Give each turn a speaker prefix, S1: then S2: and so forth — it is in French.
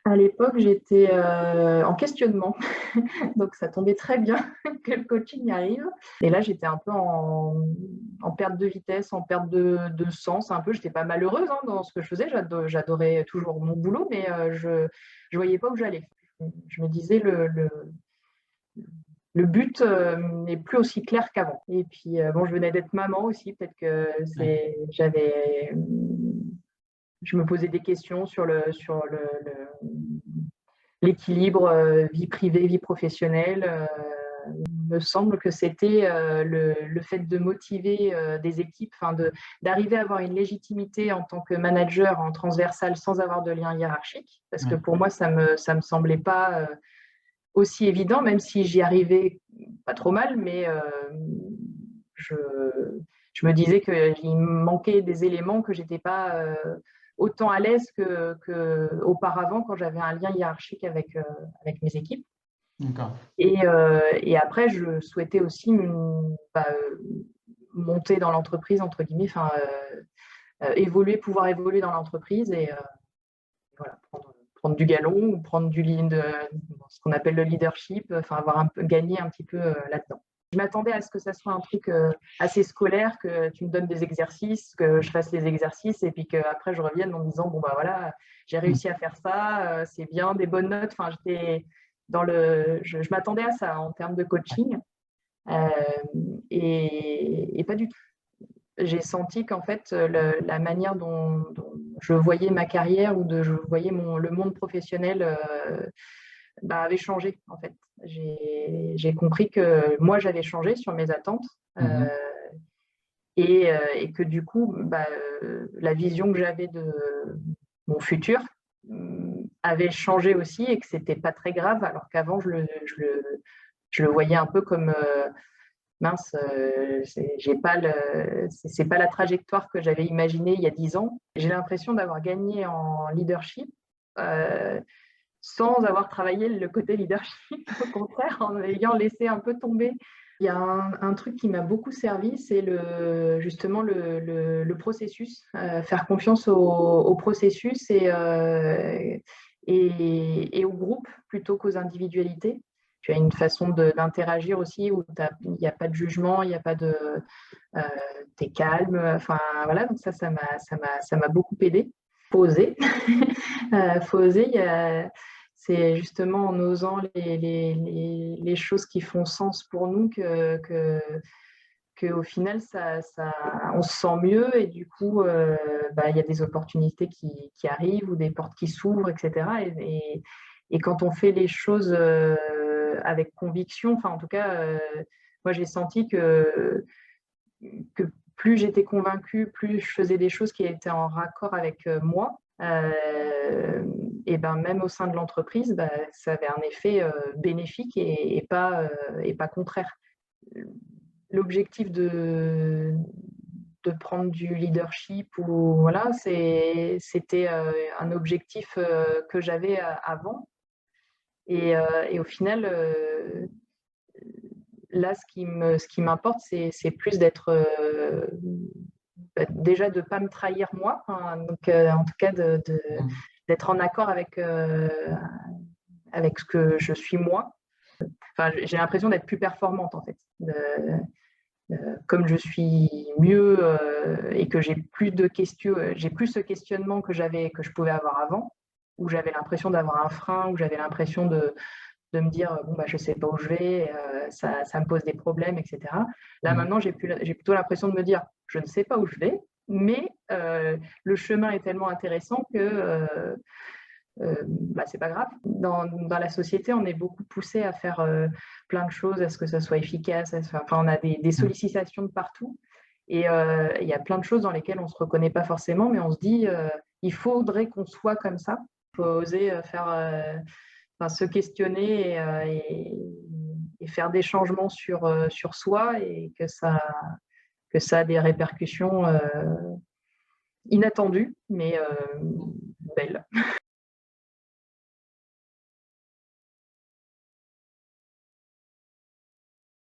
S1: À l'époque, j'étais en questionnement, donc ça tombait très bien que le coaching arrive. Et là, j'étais un peu en perte de vitesse, en perte de sens. Un peu, j'étais pas malheureuse dans ce que je faisais. J'adorais toujours mon boulot, mais je voyais pas où j'allais. Je me disais le but n'est plus aussi clair qu'avant. Et puis bon, je venais d'être maman aussi. Peut-être que
S2: Ouais.
S1: je me posais des questions sur l'équilibre vie privée, vie professionnelle. Il me semble que c'était le fait de motiver des équipes, d'arriver à avoir une légitimité en tant que manager en transversal sans avoir de lien hiérarchique, parce que
S2: Ouais.
S1: pour moi, ça me semblait pas aussi évident, même si j'y arrivais pas trop mal, mais je, je me disais qu'il me manquait des éléments, que j'étais pas autant à l'aise qu'auparavant quand j'avais un lien hiérarchique avec mes équipes.
S2: D'accord.
S1: Et après, je souhaitais aussi monter dans l'entreprise, entre guillemets, pouvoir évoluer dans l'entreprise et voilà, prendre du galon ou prendre ce qu'on appelle le leadership, avoir gagné un petit peu là-dedans. Je m'attendais à ce que ça soit un truc assez scolaire, que tu me donnes des exercices, que je fasse les exercices et puis qu'après je revienne en me disant bon bah voilà, j'ai
S2: Mm.
S1: réussi à faire ça, c'est bien, des bonnes notes. Je m'attendais à ça en termes de coaching euh, et pas du tout. J'ai senti qu'en fait, la manière dont je voyais ma carrière ou je voyais le monde professionnel avait changé, en fait. J'ai compris que moi, j'avais changé sur mes attentes
S2: Mhm.
S1: et que du coup, la vision que j'avais de mon futur avait changé aussi et que c'était pas très grave, alors qu'avant, je le voyais un peu comme mince, c'est pas la trajectoire que j'avais imaginée il y a 10 ans. J'ai l'impression d'avoir gagné en leadership euh, sans avoir travaillé le côté leadership, au contraire, en ayant laissé un peu tomber. Il y a un truc qui m'a beaucoup servi, c'est justement le processus, faire confiance au processus et au groupe plutôt qu'aux individualités. Tu as une façon d'interagir aussi où il n'y a pas de jugement, il n'y a pas de. Euh, T'es calme, enfin voilà, donc ça m'a beaucoup aidé. Faut oser. Faut oser. C'est justement en osant les choses qui font sens pour nous que au final, on se sent mieux et du coup, il y a des opportunités qui arrivent ou des portes qui s'ouvrent, etc. Et quand on fait les choses avec conviction, enfin en tout cas, moi j'ai senti que plus j'étais convaincue, plus je faisais des choses qui étaient en raccord avec moi. Et ben même au sein de l'entreprise, ça avait un effet bénéfique et pas contraire. L'objectif de prendre du leadership ou voilà, c'était un objectif que j'avais avant et au final là ce qui m'importe c'est plus d'être déjà de ne pas me trahir moi, hein, donc en tout cas
S2: Mm.
S1: d'être en accord avec ce que je suis moi. Enfin, j'ai l'impression d'être plus performante en fait. Comme je suis mieux et que j'ai plus de questions, j'ai plus ce questionnement que je pouvais avoir avant, où j'avais l'impression d'avoir un frein, où j'avais l'impression de me dire bon je sais pas où je vais, ça me pose des problèmes, etc. Là
S2: Mm.
S1: maintenant j'ai plutôt l'impression de me dire je ne sais pas où je vais, mais le chemin est tellement intéressant que c'est pas grave. Dans la société, on est beaucoup poussé à faire plein de choses, à ce que ça soit efficace. On a des
S2: Mm.
S1: sollicitations de partout. Et il y a plein de choses dans lesquelles on ne se reconnaît pas forcément, mais on se dit, il faudrait qu'on soit comme ça. Il faut oser se questionner et faire des changements sur soi et que ça a des répercussions inattendues, mais belles.